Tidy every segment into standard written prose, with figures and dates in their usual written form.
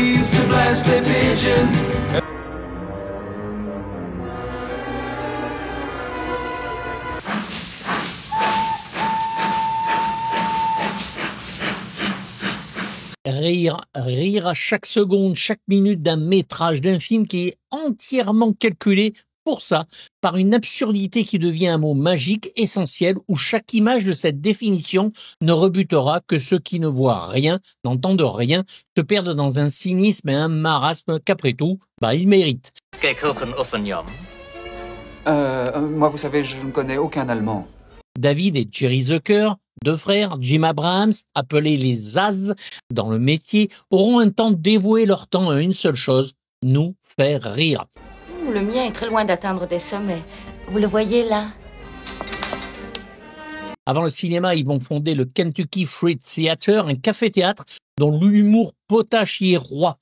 used to blast the pigeons. Rire à chaque seconde, chaque minute d'un métrage, d'un film qui est entièrement calculé pour ça, par une absurdité qui devient un mot magique, essentiel, où chaque image de cette définition ne rebutera que ceux qui ne voient rien, n'entendent rien, se perdent dans un cynisme et un marasme qu'après tout, ils méritent. Moi, vous savez, je ne connais aucun Allemand. David et Jerry Zucker, deux frères, Jim Abrahams, appelés les As dans le métier, auront un temps dévoué leur temps à une seule chose, nous faire rire. Le mien est très loin d'atteindre des sommets. Vous le voyez là? Avant le cinéma, ils vont fonder le Kentucky Fried Theater, un café-théâtre dont l'humour potache y est roi.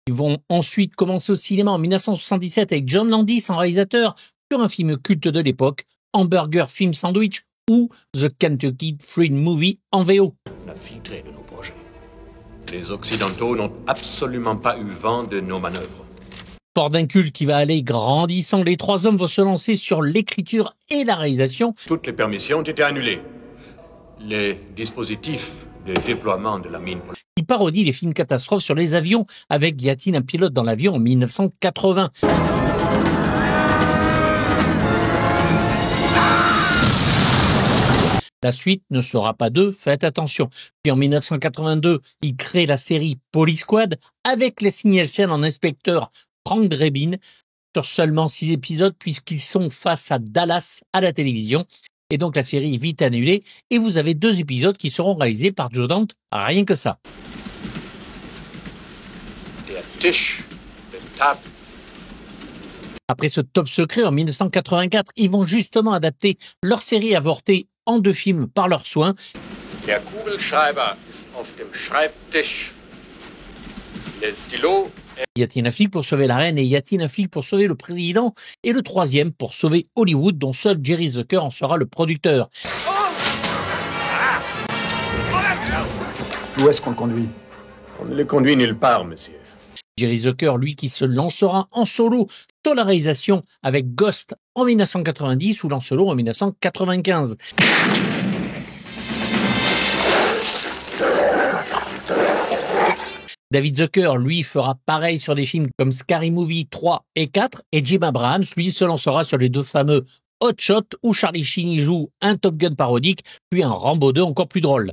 Ils vont ensuite commencer au cinéma en 1977 avec John Landis en réalisateur sur un film culte de l'époque, Hamburger Film Sandwich ou The Kentucky Fried Movie en VO. On a filtré de nos projets. Les Occidentaux n'ont absolument pas eu vent de nos manœuvres. Fort d'un culte qui va aller grandissant, les trois hommes vont se lancer sur l'écriture et la réalisation. Toutes les permissions ont été annulées. Les dispositifs de déploiement de la mine... Qui parodie les films catastrophes sur les avions avec Y a-t-il un pilote dans l'avion en 1980. La suite ne sera pas d'eux, faites attention. Puis en 1982, il crée la série Police Squad avec Leslie Nielsen en inspecteur Frank Drebin sur seulement 6 épisodes puisqu'ils sont face à Dallas à la télévision. Et donc la série est vite annulée et vous avez 2 épisodes qui seront réalisés par Joe Dante, rien que ça. Après ce top secret, en 1984, ils vont justement adapter leur série avortée en 2 films par leurs soins. Der Kugelschreiber ist auf dem Schreibtisch. Le stylo... Y a-t-il un flic pour sauver la reine et y a-t-il un flic pour sauver le président? Et le 3e pour sauver Hollywood, dont seul Jerry Zucker en sera le producteur. Où est-ce qu'on le conduit? On ne le conduit nulle part, monsieur. Jerry Zucker, lui, qui se lancera en solo sur la réalisation avec Ghost en 1990 ou Lancelot en 1995. David Zucker, lui, fera pareil sur des films comme Scary Movie 3 et 4, et Jim Abrahams, lui, se lancera sur les 2 fameux Hot Shot où Charlie Sheen y joue un Top Gun parodique, puis un Rambo 2 encore plus drôle.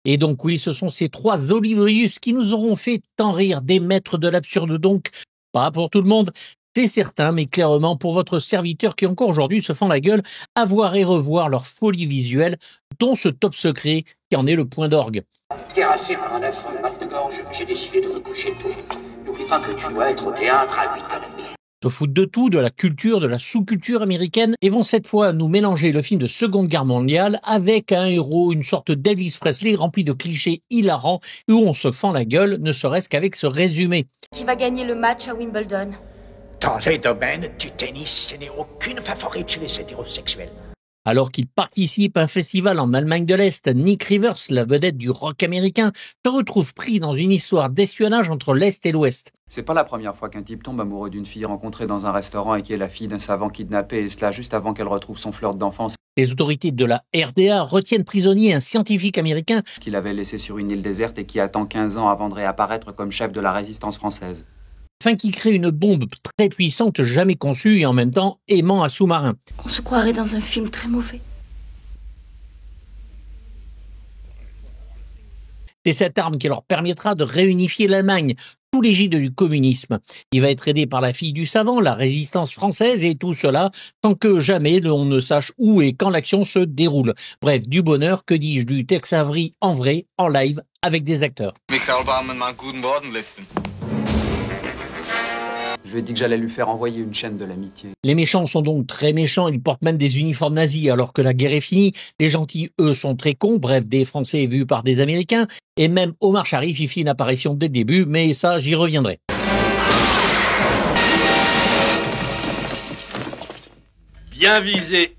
Et donc oui, ce sont ces 3 Oliverius qui nous auront fait tant rire, des maîtres de l'absurde donc, pas pour tout le monde, c'est certain, mais clairement pour votre serviteur qui encore aujourd'hui se fend la gueule à voir et revoir leur folie visuelle, dont ce top secret qui en est le point d'orgue. Terrassé par un affreux mal de gorge, j'ai décidé de me coucher tôt. N'oublie pas que tu dois être au théâtre à 8h30. Se foutent de tout, de la culture, de la sous-culture américaine, et vont cette fois nous mélanger le film de Seconde Guerre mondiale avec un héros, une sorte d'Elvis Presley rempli de clichés hilarants où on se fend la gueule, ne serait-ce qu'avec ce résumé. Qui va gagner le match à Wimbledon? Dans les domaines du tennis, ce n'est aucune favorite chez les hétérosexuels. Alors qu'il participe à un festival en Allemagne de l'Est, Nick Rivers, la vedette du rock américain, se retrouve pris dans une histoire d'espionnage entre l'Est et l'Ouest. C'est pas la première fois qu'un type tombe amoureux d'une fille rencontrée dans un restaurant et qui est la fille d'un savant kidnappé, et cela juste avant qu'elle retrouve son flirt d'enfance. Les autorités de la RDA retiennent prisonnier un scientifique américain qu'il avait laissé sur une île déserte et qui attend 15 ans avant de réapparaître comme chef de la résistance française. Afin qu'il crée une bombe très puissante jamais conçue et en même temps aimant un sous-marin. On se croirait dans un film très mauvais. C'est cette arme qui leur permettra de réunifier l'Allemagne sous l'égide du communisme. Il va être aidé par la fille du savant, la résistance française et tout cela sans que jamais on ne sache où et quand l'action se déroule. Bref, du bonheur, que dis-je, du Tex Avery en vrai, en live, avec des acteurs. Je lui ai dit que j'allais lui faire envoyer une chaîne de l'amitié. Les méchants sont donc très méchants, ils portent même des uniformes nazis alors que la guerre est finie. Les gentils, eux, sont très cons, bref, des Français vus par des Américains. Et même Omar Sharif y fit une apparition dès le début, mais ça, j'y reviendrai. Bien visé.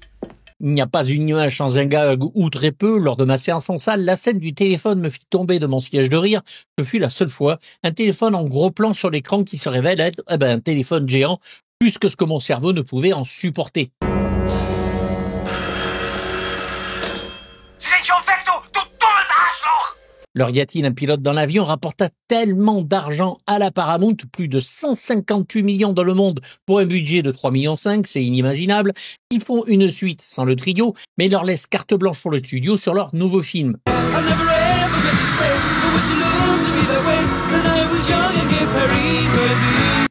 Il n'y a pas une image sans un gag ou très peu. Lors de ma séance en salle, la scène du téléphone me fit tomber de mon siège de rire. Ce fut la seule fois. Un téléphone en gros plan sur l'écran qui se révèle être un téléphone géant, plus que ce que mon cerveau ne pouvait en supporter. Leur y a-t-il un pilote dans l'avion rapporta tellement d'argent à la Paramount, plus de 158 millions dans le monde pour un budget de 3,5 millions, c'est inimaginable. Ils font une suite sans le trio, mais leur laissent carte blanche pour le studio sur leur nouveau film.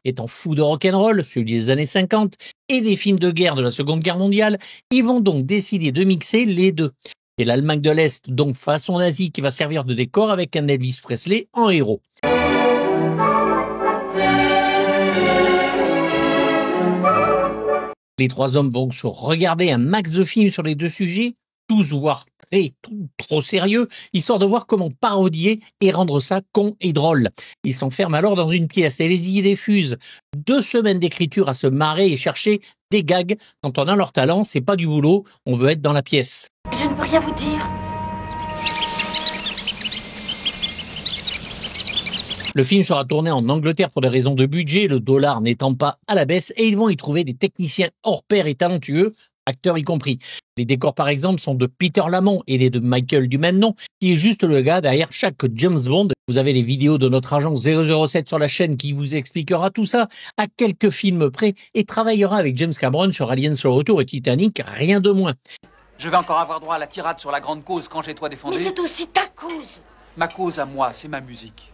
Étant fous de rock'n'roll, celui des années 50, et des films de guerre de la Seconde Guerre mondiale, ils vont donc décider de mixer les deux. C'est l'Allemagne de l'Est, donc façon nazie, qui va servir de décor avec un Elvis Presley en héros. Les trois hommes vont se regarder un max de films sur les deux sujets, tous voire trop sérieux, histoire de voir comment parodier et rendre ça con et drôle. Ils s'enferment alors dans une pièce et les idées fusent. 2 semaines d'écriture à se marrer et chercher des gags. Quand on a leur talent, c'est pas du boulot, on veut être dans la pièce. Je ne peux rien vous dire. Le film sera tourné en Angleterre pour des raisons de budget, le dollar n'étant pas à la baisse, et ils vont y trouver des techniciens hors pair et talentueux, acteurs y compris. Les décors par exemple sont de Peter Lamont et les de Michael du même nom, qui est juste le gars derrière chaque James Bond. Vous avez les vidéos de notre agent 007 sur la chaîne qui vous expliquera tout ça à quelques films près et travaillera avec James Cameron sur Aliens le Retour et Titanic, rien de moins. Je vais encore avoir droit à la tirade sur la grande cause quand j'ai toi défendu. Mais c'est aussi ta cause. Ma cause à moi, c'est ma musique.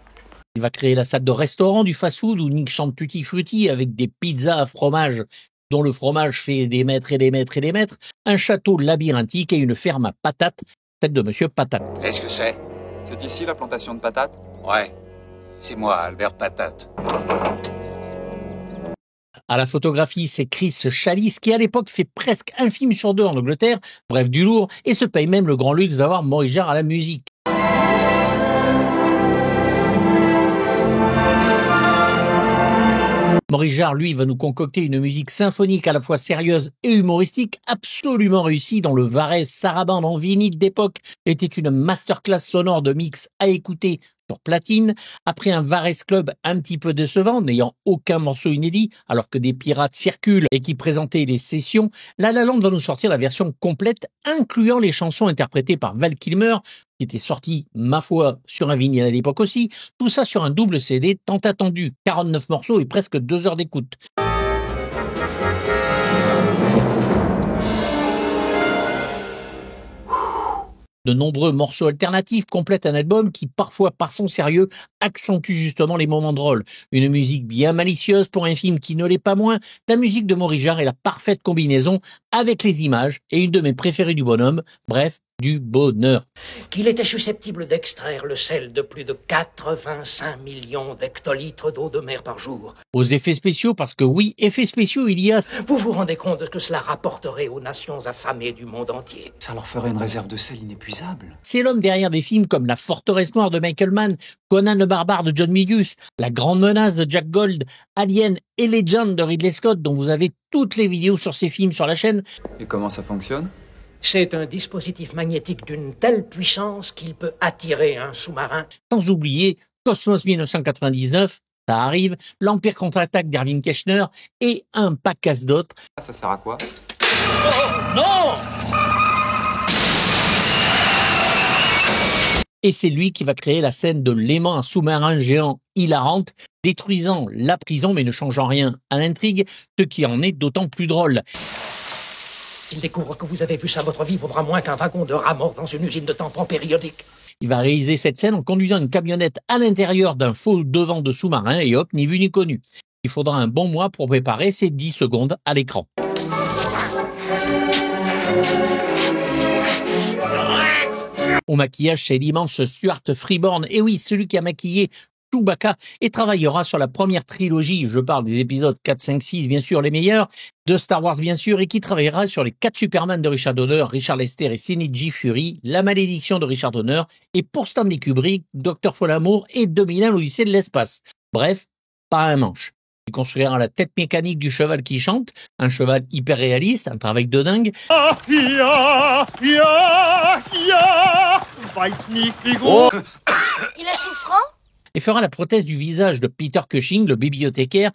Il va créer la salle de restaurant du fast-food où Nick chante Tutti Frutti avec des pizzas à fromage dont le fromage fait des mètres et des mètres et des mètres, un château labyrinthique et une ferme à patates, celle de Monsieur Patate. Qu'est-ce que c'est? C'est ici la plantation de patates? Ouais, c'est moi, Albert Patate. À la photographie, c'est Chris Chalice qui à l'époque fait presque un film sur 2 en Angleterre, bref du lourd, et se paye même le grand luxe d'avoir Maurice Jarre à la musique. Maurice Jarre, lui, va nous concocter une musique symphonique à la fois sérieuse et humoristique, absolument réussie dont le Varese Sarabande en vinyle d'époque était une masterclass sonore de mix à écouter sur platine. Après un Varese Club un petit peu décevant, n'ayant aucun morceau inédit, alors que des pirates circulent et qui présentaient les sessions, La La Land va nous sortir la version complète, incluant les chansons interprétées par Val Kilmer, qui était sorti, ma foi, sur un vinyle à l'époque aussi, tout ça sur un double CD tant attendu, 49 morceaux et presque 2 heures d'écoute. De nombreux morceaux alternatifs complètent un album qui, parfois par son sérieux, accentue justement les moments drôles. Une musique bien malicieuse pour un film qui ne l'est pas moins. La musique de Maurice Jarre est la parfaite combinaison avec les images et une de mes préférées du bonhomme. Bref, du bonheur. Qu'il était susceptible d'extraire le sel de plus de 85 millions d'hectolitres d'eau de mer par jour. Aux effets spéciaux, parce que oui, effets spéciaux, il y a... Vous vous rendez compte de ce que cela rapporterait aux nations affamées du monde entier? Ça leur ferait une réserve de sel inépuisable. C'est l'homme derrière des films comme La Forteresse Noire de Michael Mann, Conan le Barbare de John Milius, La Grande Menace de Jack Gold, Alien et Legend de Ridley Scott, dont vous avez toutes les vidéos sur ces films sur la chaîne. Et comment ça fonctionne? C'est un dispositif magnétique d'une telle puissance qu'il peut attirer un sous-marin. Sans oublier Cosmos 1999, ça arrive, L'Empire contre-attaque d'Irving Keschner et un paquet d'autres. Ça sert à quoi? Non! Et c'est lui qui va créer la scène de l'aimant, un sous-marin géant hilarante, détruisant la prison mais ne changeant rien à l'intrigue, ce qui en est d'autant plus drôle. S'il découvre que vous avez vu ça, votre vie vaudra moins qu'un wagon de rats morts dans une usine de tampons périodiques. Il va réaliser cette scène en conduisant une camionnette à l'intérieur d'un faux devant de sous-marin et hop, ni vu ni connu. Il faudra un bon mois pour préparer ces 10 secondes à l'écran. Au maquillage, c'est l'immense Stuart Freeborn, et oui, celui qui a maquillé Chewbacca et travaillera sur la première trilogie, je parle des épisodes 4, 5, 6, bien sûr les meilleurs, de Star Wars bien sûr, et qui travaillera sur les 4 Superman de Richard Donner, Richard Lester et Sidney G. Furie, La Malédiction de Richard Donner, et pour Stanley Kubrick, Dr. Folamour et 2001 l'Odyssée de l'espace. Bref, pas un manche. Il construira la tête mécanique du cheval qui chante, un cheval hyper réaliste, un travail de dingue. Il est souffrant? Et fera la prothèse du visage de Peter Cushing, le bibliothécaire.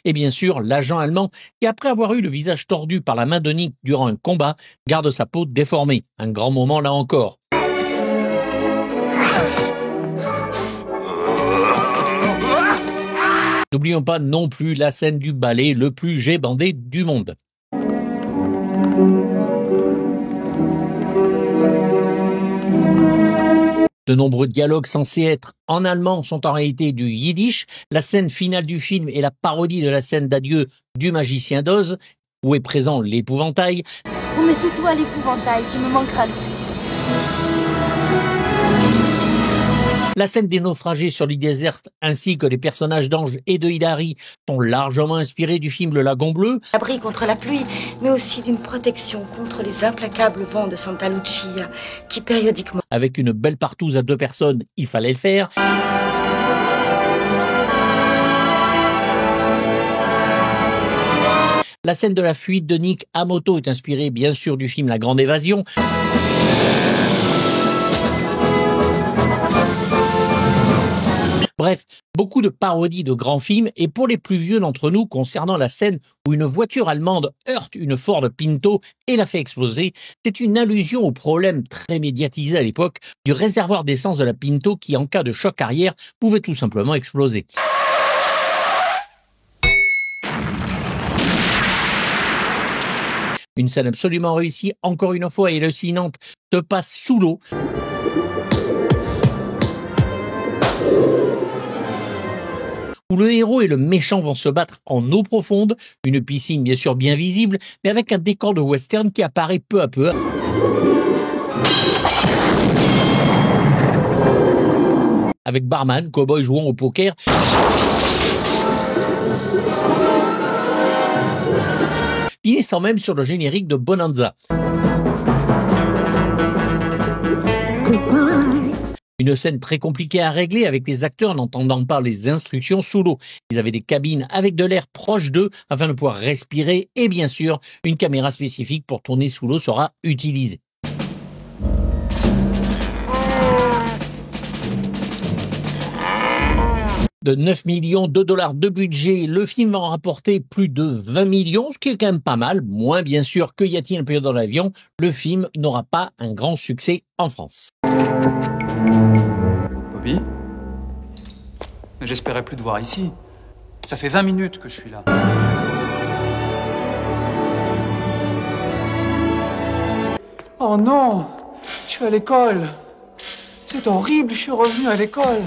Et bien sûr, l'agent allemand qui, après avoir eu le visage tordu par la main de Nick durant un combat, garde sa peau déformée. Un grand moment là encore. N'oublions pas non plus la scène du ballet le plus gébandé du monde. De nombreux dialogues censés être en allemand sont en réalité du yiddish. La scène finale du film est la parodie de la scène d'adieu du magicien d'Oz, où est présent l'épouvantail. Oh mais c'est toi l'épouvantail qui me manquera le plus. La scène des naufragés sur l'île déserte ainsi que les personnages d'Ange et de Hilary sont largement inspirés du film Le Lagon Bleu. Abri contre la pluie, mais aussi d'une protection contre les implacables vents de Santa Lucia qui périodiquement... Avec une belle partouze à 2 personnes, il fallait le faire. La scène de la fuite de Nick à moto est inspirée bien sûr du film La Grande Évasion. Bref, beaucoup de parodies de grands films et pour les plus vieux d'entre nous concernant la scène où une voiture allemande heurte une Ford Pinto et la fait exploser, c'est une allusion au problème très médiatisé à l'époque du réservoir d'essence de la Pinto qui en cas de choc arrière pouvait tout simplement exploser. Une scène absolument réussie, encore une fois et hallucinante, se passe sous l'eau. Où le héros et le méchant vont se battre en eau profonde, une piscine bien sûr bien visible, mais avec un décor de western qui apparaît peu à peu. Avec barman, cow-boy jouant au poker. Finissant même sur le générique de Bonanza. Une scène très compliquée à régler avec les acteurs n'entendant pas les instructions sous l'eau. Ils avaient des cabines avec de l'air proche d'eux afin de pouvoir respirer et bien sûr, une caméra spécifique pour tourner sous l'eau sera utilisée. De 9 millions de dollars de budget, le film va en rapporter plus de 20 millions, ce qui est quand même pas mal. Moins bien sûr que Y a-t-il un pilote dans l'avion, le film n'aura pas un grand succès en France. Bobby? Mais j'espérais plus te voir ici. Ça fait 20 minutes que je suis là. Oh non! Je suis à l'école. C'est horrible, je suis revenu à l'école.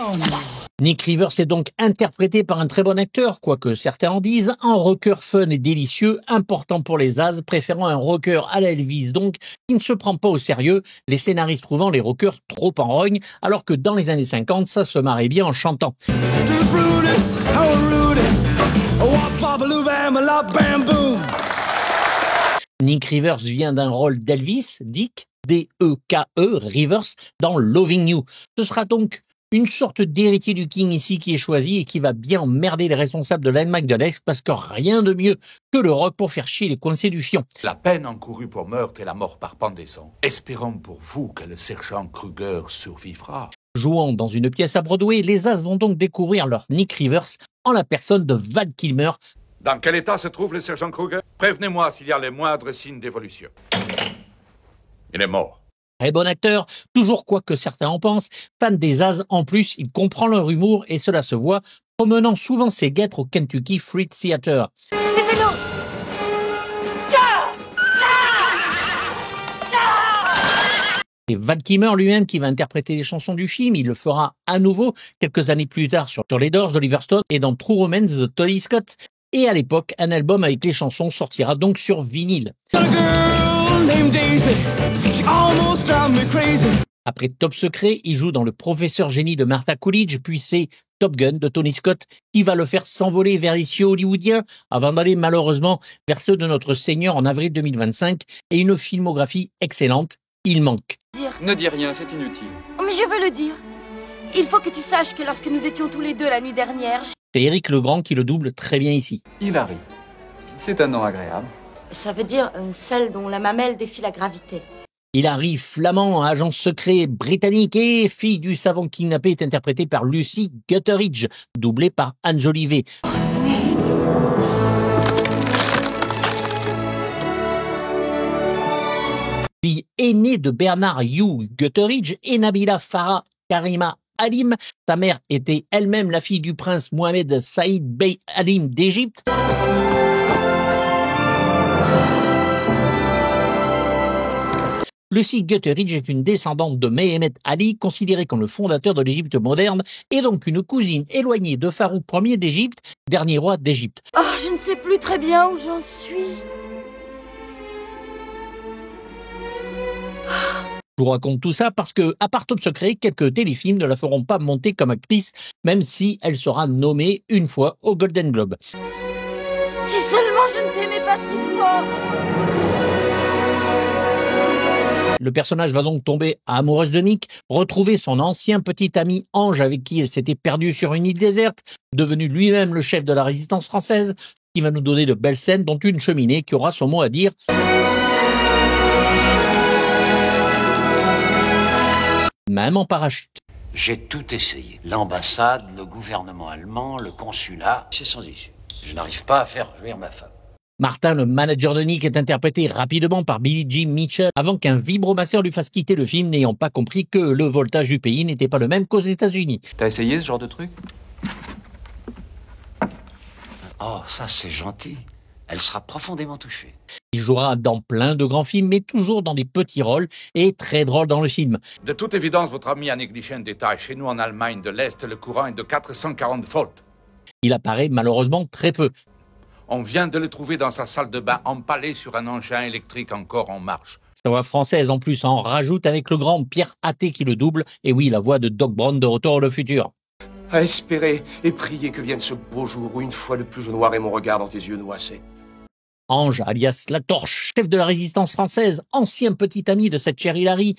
Oh non. Nick Rivers est donc interprété par un très bon acteur, quoique certains en disent, un rocker fun et délicieux, important pour les as, préférant un rocker à la Elvis donc, qui ne se prend pas au sérieux, les scénaristes trouvant les rockers trop en rogne, alors que dans les années 50, ça se marrait bien en chantant. Nick Rivers vient d'un rôle d'Elvis, Dick, D-E-K-E, Rivers, dans Loving You. Ce sera donc une sorte d'héritier du King ici qui est choisi et qui va bien emmerder les responsables de l'Allemagne de l'Est parce que rien de mieux que le rock pour faire chier les coincés du fion. La peine encourue pour meurtre et la mort par pendaison. Espérons pour vous que le sergent Kruger survivra. Jouant dans une pièce à Broadway, les As vont donc découvrir leur Nick Rivers en la personne de Val Kilmer. Dans quel état se trouve le sergent Kruger? Prévenez-moi s'il y a les moindres signes d'évolution. Il est mort. Très bon acteur, toujours quoi que certains en pensent, fan des As en plus, il comprend leur humour et cela se voit, promenant souvent ses guêtres au Kentucky Fried Theater. Les vélos! C'est Val Kilmer lui-même qui va interpréter les chansons du film, il le fera à nouveau quelques années plus tard sur les Doors d'Oliver Stone et dans True Romance de Tony Scott. Et à l'époque, un album avec les chansons sortira donc sur vinyle. Après Top Secret, il joue dans Le Professeur Génie de Martha Coolidge, puis c'est Top Gun de Tony Scott qui va le faire s'envoler vers les cieux hollywoodiens avant d'aller malheureusement vers ceux de Notre Seigneur en avril 2025 et une filmographie excellente. Il manque. Ne dis rien, c'est inutile. Oh, Mais je veux le dire. Il faut que tu saches que lorsque nous étions tous les deux la nuit dernière... C'est Éric Legrand qui le double très bien ici. Hilary. C'est un nom agréable. Ça veut dire celle dont la mamelle défie la gravité. Hilary Flamand, agent secret britannique et fille du savant kidnappé, est interprétée par Lucy Gutteridge, doublée par Anne Jolivet. Fille aînée de Bernard Hugh Gutteridge et Nabila Farah Karima Halim. Sa mère était elle-même la fille du prince Mohamed Saïd Bey Halim d'Égypte. Lucy Gutteridge est une descendante de Mehemet Ali, considéré comme le fondateur de l'Égypte moderne, et donc une cousine éloignée de Farouk Ier d'Égypte, dernier roi d'Égypte. Oh, je ne sais plus très bien où j'en suis. Je vous raconte tout ça parce que, à part Top Secret, quelques téléfilms ne la feront pas monter comme actrice, même si elle sera nommée une fois au Golden Globe. Si seulement je ne t'aimais pas si fort. Le personnage va donc tomber amoureuse de Nick, retrouver son ancien petit ami Ange avec qui elle s'était perdue sur une île déserte, devenu lui-même le chef de la résistance française, qui va nous donner de belles scènes dont une cheminée qui aura son mot à dire. Même en parachute. J'ai tout essayé. L'ambassade, le gouvernement allemand, le consulat, c'est sans issue. Je n'arrive pas à faire jouir ma femme. Martin, le manager de Nick, est interprété rapidement par Billy Jean Mitchell avant qu'un vibromasseur lui fasse quitter le film, n'ayant pas compris que le voltage du pays n'était pas le même qu'aux États-Unis. T'as essayé ce genre de truc? Oh, ça c'est gentil. Elle sera profondément touchée. Il jouera dans plein de grands films, mais toujours dans des petits rôles et très drôle dans le film. De toute évidence, votre ami a négligé un détail. Chez nous, en Allemagne de l'Est, le courant est de 440 volts. Il apparaît malheureusement très peu. On vient de le trouver dans sa salle de bain, empalé sur un engin électrique encore en marche. Sa voix française en plus en rajoute avec le grand Pierre Athé qui le double. Et oui, la voix de Doc Brown de Retour vers le futur. À espérer et prier que vienne ce beau jour où une fois de plus je noirai mon regard dans tes yeux noissés. Ange, alias La Torche, chef de la résistance française, ancien petit ami de cette chère Hilary.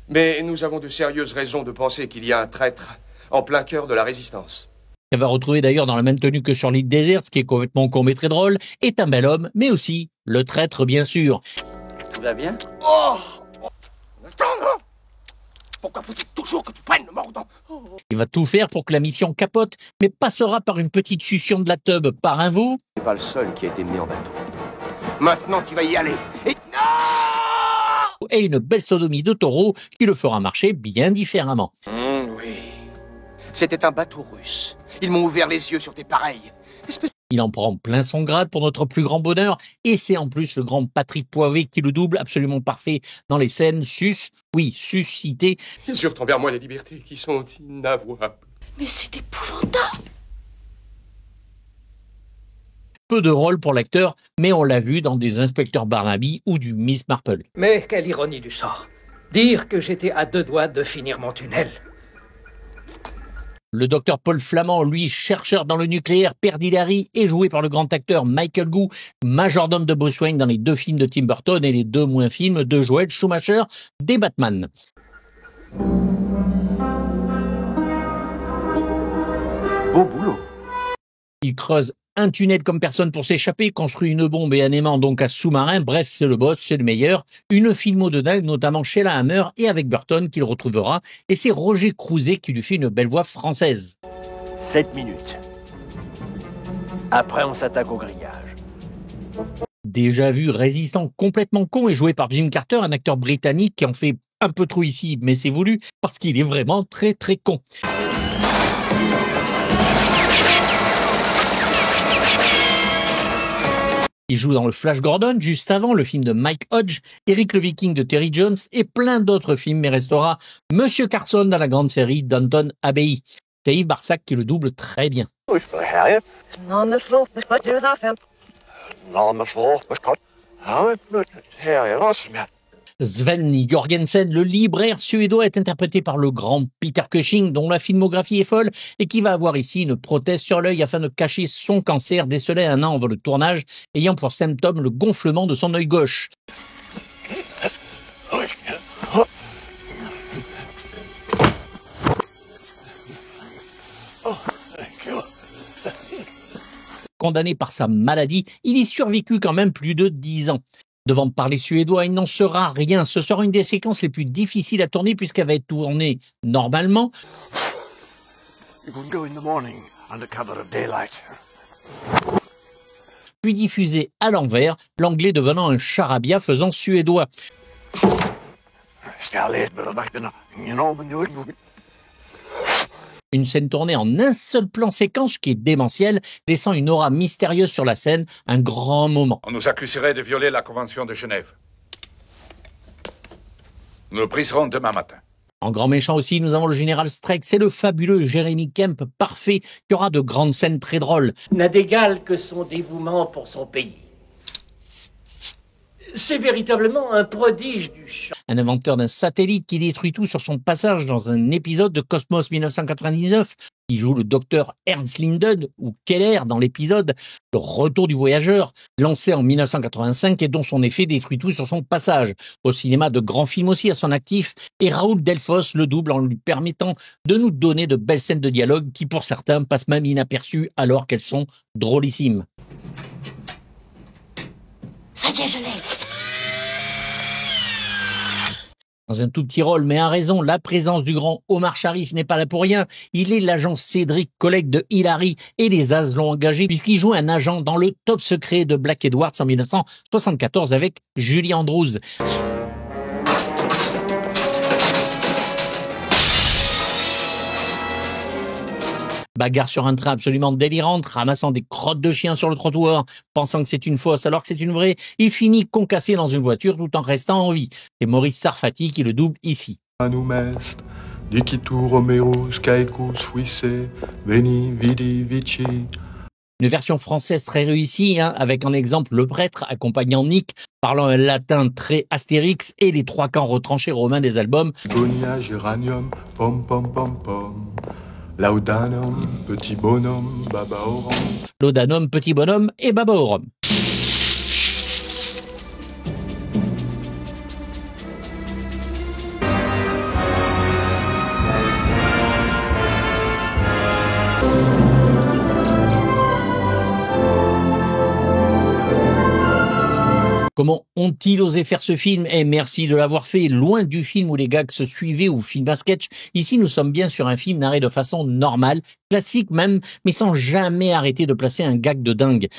Mais nous avons de sérieuses raisons de penser qu'il y a un traître en plein cœur de la résistance. Elle va retrouver d'ailleurs dans la même tenue que sur l'île déserte, ce qui est complètement con mais très drôle, est un bel homme, mais aussi le traître bien sûr. Tout va bien? Oh! Attends! Pourquoi faut-il toujours que tu prennes le mordant? Il va tout faire pour que la mission capote, mais passera par une petite succion de la teub par un veau. C'est pas le seul qui a été mené en bateau. Maintenant tu vas y aller. Et... Non! Et une belle sodomie de taureau qui le fera marcher bien différemment. Oui. C'était un bateau russe. Ils m'ont ouvert les yeux sur tes pareils. Il en prend plein son grade pour notre plus grand bonheur, et c'est en plus le grand Patrick Poivet qui le double, absolument parfait dans les scènes suscitées. Ils eurent envers moi des libertés qui sont inavouables. Mais c'est épouvantable. Peu de rôle pour l'acteur, mais on l'a vu dans des Inspecteurs Barnaby ou du Miss Marple. Mais quelle ironie du sort. Dire que j'étais à 2 doigts de finir mon tunnel. Le docteur Paul Flamand, lui, chercheur dans le nucléaire, père d'Hilary, est joué par le grand acteur Michael Gou, majordome de Bruce Wayne dans les 2 films de Tim Burton et les 2 moins films de Joel Schumacher, des Batman. Beau boulot. Il creuse un tunnel comme personne pour s'échapper, construit une bombe et un aimant donc à sous-marin, bref, c'est le boss, c'est le meilleur. Une filmo de dingue, notamment chez la Hammer et avec Burton qu'il retrouvera, et c'est Roger Crouzet qui lui fait une belle voix française. 7 minutes. Après, on s'attaque au grillage. Déjà vu, résistant complètement con et joué par Jim Carter, un acteur britannique qui en fait un peu trop ici, mais c'est voulu, parce qu'il est vraiment très très con. Il joue dans le Flash Gordon, juste avant le film de Mike Hodge, Eric le Viking de Terry Jones et plein d'autres films, mais restera Monsieur Carson dans la grande série Downton Abbey. C'est Yves Barsac qui le double très bien. Sven Jorgensen, le libraire suédois, est interprété par le grand Peter Cushing, dont la filmographie est folle et qui va avoir ici une prothèse sur l'œil afin de cacher son cancer décelé 1 an avant le tournage, ayant pour symptôme le gonflement de son œil gauche. condamné par sa maladie, il y survécut quand même plus de 10 ans. Devant parler suédois, il n'en sera rien. Ce sera une des séquences les plus difficiles à tourner puisqu'elle va être tournée normalement. Puis diffusée à l'envers, l'anglais devenant un charabia faisant suédois. Une scène tournée en un seul plan séquence qui est démentiel, laissant une aura mystérieuse sur la scène, un grand moment. On nous accuserait de violer la Convention de Genève. Nous le briserons demain matin. En grand méchant aussi, nous avons le général Streck, c'est le fabuleux Jeremy Kemp parfait, qui aura de grandes scènes très drôles. N'a d'égal que son dévouement pour son pays. C'est véritablement un prodige du chant. Un inventeur d'un satellite qui détruit tout sur son passage dans un épisode de Cosmos 1999. Il joue le docteur Ernst Linden, ou Keller, dans l'épisode Le Retour du Voyageur, lancé en 1985 et dont son effet détruit tout sur son passage. Au cinéma, de grands films aussi à son actif, et Raoul Delfos le double en lui permettant de nous donner de belles scènes de dialogue qui, pour certains, passent même inaperçues alors qu'elles sont drôlissimes. Ça y est, je l'ai. Dans un tout petit rôle, mais à raison, la présence du grand Omar Sharif n'est pas là pour rien. Il est l'agent Cédric, collègue de Hilary, et les As l'ont engagé puisqu'il joue un agent dans le top secret de Black Edwards en 1974 avec Julie Andrews. Bagarre sur un train absolument délirante, ramassant des crottes de chiens sur le trottoir, pensant que c'est une fausse alors que c'est une vraie, il finit concassé dans une voiture tout en restant en vie. C'est Maurice Sarfati qui le double ici. Une version française très réussie, avec en exemple le prêtre accompagnant Nick, parlant un latin très astérix et les trois camps retranchés romains des albums. Gonia, géranium, pom pom pom pom. Laudanum, petit bonhomme, baba au rhum. Laudanum, petit bonhomme et baba au rhum. Comment ont-ils osé faire ce film? Et merci de l'avoir fait, loin du film où les gags se suivaient ou film à sketch. Ici, nous sommes bien sur un film narré de façon normale, classique même, mais sans jamais arrêter de placer un gag de dingue.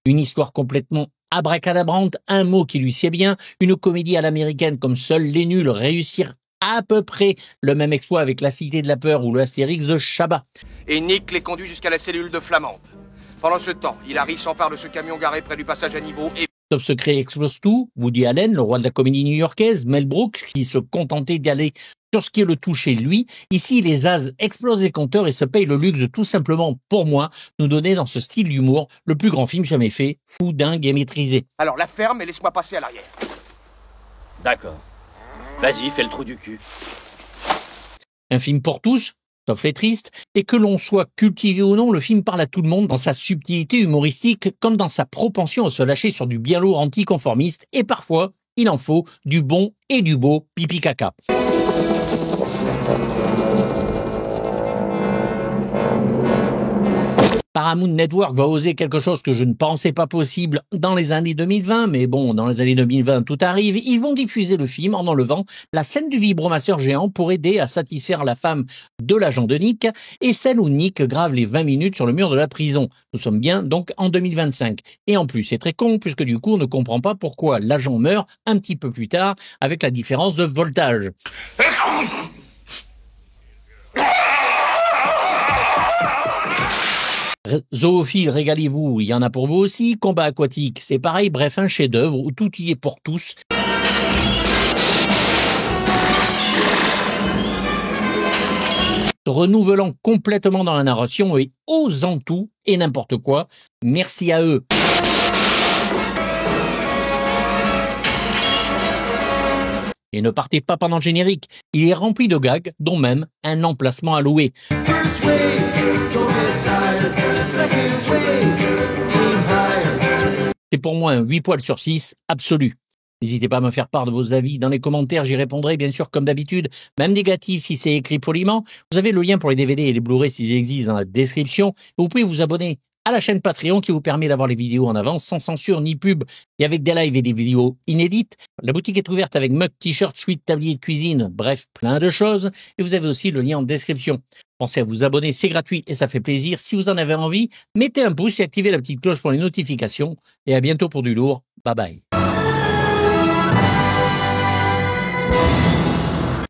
Une histoire complètement abracadabrante, un mot qui lui sied bien, une comédie à l'américaine comme seuls les nuls réussirent à peu près le même exploit avec La Cité de la Peur ou le Astérix de Chabat. Et Nick les conduit jusqu'à la cellule de Flamande. Pendant ce temps, Hilary s'empare de ce camion garé près du passage à niveau et... Top secret explose tout, Woody Allen, le roi de la comédie new-yorkaise, Mel Brooks, qui se contentait d'aller sur ce qui est le tout chez lui. Ici, les As explosent les compteurs et se payent le luxe de tout simplement, pour moi, nous donner dans ce style d'humour le plus grand film jamais fait, fou, dingue et maîtrisé. Alors la ferme et laisse-moi passer à l'arrière. D'accord. Vas-y, fais le trou du cul. Un film pour tous, sauf les tristes, et que l'on soit cultivé ou non, le film parle à tout le monde dans sa subtilité humoristique comme dans sa propension à se lâcher sur du bien lourd anticonformiste, et parfois, il en faut du bon et du beau pipi caca. Paramount Network va oser quelque chose que je ne pensais pas possible dans les années 2020, mais bon, dans les années 2020, tout arrive. Ils vont diffuser le film en enlevant la scène du vibromasseur géant pour aider à satisfaire la femme de l'agent de Nick et celle où Nick grave les 20 minutes sur le mur de la prison. Nous sommes bien donc en 2025. Et en plus, c'est très con puisque du coup, on ne comprend pas pourquoi l'agent meurt un petit peu plus tard avec la différence de voltage. Zoophile, régalez-vous, il y en a pour vous aussi. Combat aquatique, c'est pareil, bref, un chef-d'œuvre où tout y est pour tous. Renouvelant complètement dans la narration et osant tout et n'importe quoi. Merci à eux. Et ne partez pas pendant le générique, il est rempli de gags, dont même un emplacement à louer. C'est pour moi un 8 poils sur 6 absolu. N'hésitez pas à me faire part de vos avis dans les commentaires, j'y répondrai bien sûr comme d'habitude, même négatif si c'est écrit poliment. Vous avez le lien pour les DVD et les Blu-ray s'ils existent dans la description. Vous pouvez vous abonner à la chaîne Patreon qui vous permet d'avoir les vidéos en avance sans censure ni pub et avec des lives et des vidéos inédites. La boutique est ouverte avec mug, t-shirt, suite, tablier de cuisine, bref, plein de choses. Et vous avez aussi le lien en description. Pensez à vous abonner, c'est gratuit et ça fait plaisir. Si vous en avez envie, mettez un pouce et activez la petite cloche pour les notifications. Et à bientôt pour du lourd. Bye bye.